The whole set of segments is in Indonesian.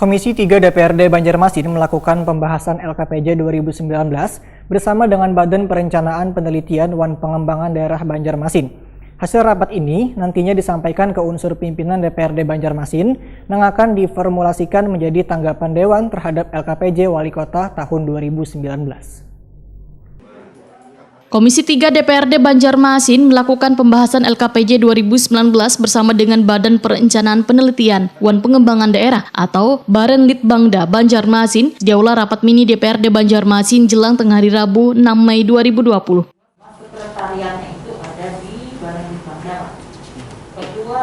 Komisi 3 DPRD Banjarmasin melakukan pembahasan LKPJ 2019 bersama dengan Badan Perencanaan Penelitian Wan Pengembangan Daerah Banjarmasin. Hasil rapat ini nantinya disampaikan ke unsur pimpinan DPRD Banjarmasin yang akan diformulasikan menjadi tanggapan Dewan terhadap LKPJ Wali Kota tahun 2019. Komisi 3 DPRD Banjarmasin melakukan pembahasan LKPJ 2019 bersama dengan Badan Perencanaan Penelitian Wan Pengembangan Daerah atau Barenlitbangda Banjarmasin di Aula Rapat Mini DPRD Banjarmasin jelang tengah hari Rabu 6 Mei 2020. Sekretariatnya itu ada di Barenlitbangda. Ketua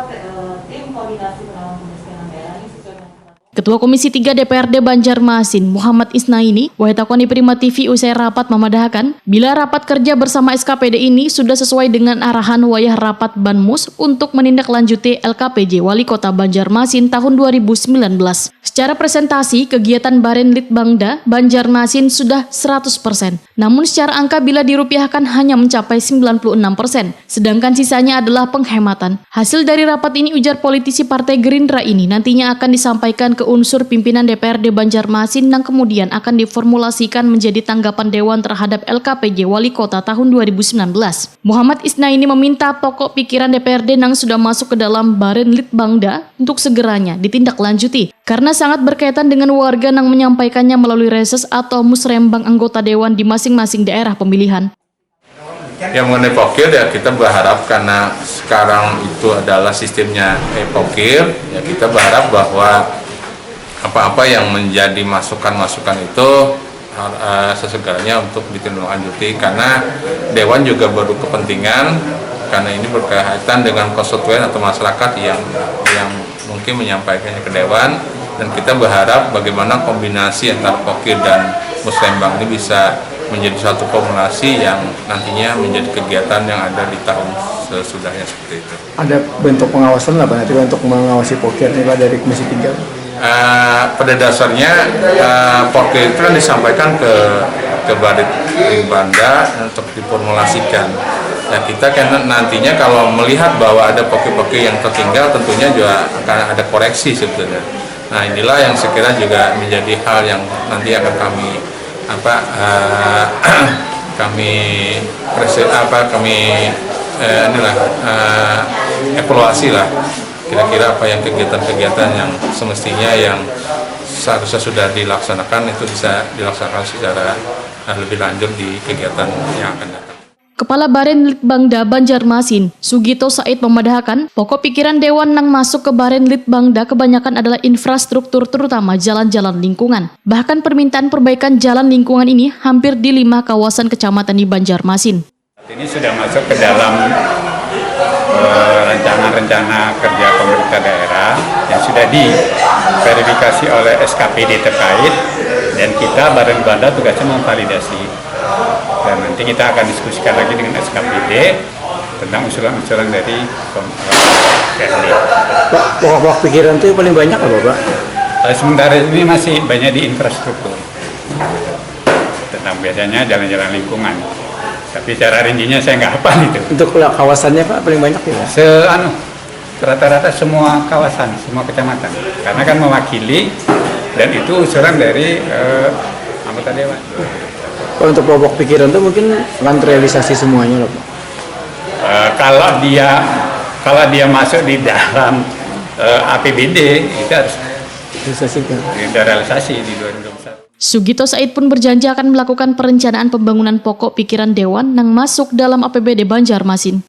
tim koordinasi penanganan kemiskinan daerah ini sesuai dengan Ketua Komisi 3 DPRD Banjarmasin, Muhammad Isnaini, Wahitakoni Prima TV usai rapat memadahkan, bila rapat kerja bersama SKPD ini sudah sesuai dengan arahan wayah rapat Banmus untuk menindaklanjuti LKPJ Wali Kota Banjarmasin tahun 2019. Secara presentasi, kegiatan Barenlitbangda Banjarmasin sudah 100%. Namun secara angka bila dirupiahkan hanya mencapai 96%, sedangkan sisanya adalah penghematan. Hasil dari rapat ini, ujar politisi Partai Gerindra ini nantinya akan disampaikan ke unsur pimpinan DPRD Banjarmasin yang kemudian akan diformulasikan menjadi tanggapan Dewan terhadap LKPJ Wali Kota tahun 2019. Muhammad Isnaini meminta pokok pikiran DPRD yang sudah masuk ke dalam Barenlitbangda untuk segeranya ditindaklanjuti karena sangat berkaitan dengan warga yang menyampaikannya melalui reses atau musrembang anggota Dewan di masing-masing daerah pemilihan. Yang mengenai pokir ya kita berharap karena sekarang itu adalah sistemnya pokir, ya kita berharap bahwa apa-apa yang menjadi masukan-masukan itu sesegalanya untuk ditindaklanjuti karena Dewan juga berkepentingan karena ini berkaitan dengan konstituen atau masyarakat yang mungkin menyampaikannya ke Dewan, dan kita berharap bagaimana kombinasi antara pokir dan musrembang ini bisa menjadi suatu formulasi yang nantinya menjadi kegiatan yang ada di tahun sesudahnya seperti itu. Ada bentuk pengawasan lah Pak nanti untuk mengawasi pokir nih Pak dari Komisi 3? Pada dasarnya pokir itu kan disampaikan ke Barenlitbangda untuk diformulasikan. Nah kita kan nantinya kalau melihat bahwa ada pokir-pokir yang tertinggal tentunya juga akan ada koreksi sebetulnya. Nah inilah yang sekira juga menjadi hal yang nanti akan evaluasi lah kira-kira apa yang kegiatan-kegiatan yang semestinya yang seharusnya sudah dilaksanakan itu bisa dilaksanakan secara lebih lanjut di kegiatan yang akan datang. Kepala Barenlitbangda Banjarmasin, Sugito Said memadahkan, pokok pikiran Dewan yang masuk ke Barenlitbangda kebanyakan adalah infrastruktur terutama jalan-jalan lingkungan. Bahkan permintaan perbaikan jalan lingkungan ini hampir di 5 kawasan kecamatan di Banjarmasin. Ini sudah masuk ke dalam rencana-rencana kerja pemerintah daerah yang sudah diverifikasi oleh SKPD terkait, dan kita Barenlitbangda tugasnya memvalidasi. Dan nanti kita akan diskusikan lagi dengan SKPD tentang usulan-usulan dari PRD. Pak, pokok pikiran itu paling banyak apa Pak? Sementara ini masih banyak di infrastruktur. Tentang biasanya jalan-jalan lingkungan. Tapi secara rincinya saya nggak hafal itu. Untuk kawasannya Pak paling banyak ya? Rata-rata semua kawasan, semua kecamatan. Karena kan mewakili dan itu usulan dari anggota Dewan. Untuk pokok pikiran itu mungkin akan terrealisasi semuanya loh Pak? Kalau dia masuk di dalam APBD itu harus realisasi di 2021. Sugito Said pun berjanji akan melakukan perencanaan pembangunan pokok pikiran Dewan yang masuk dalam APBD Banjarmasin.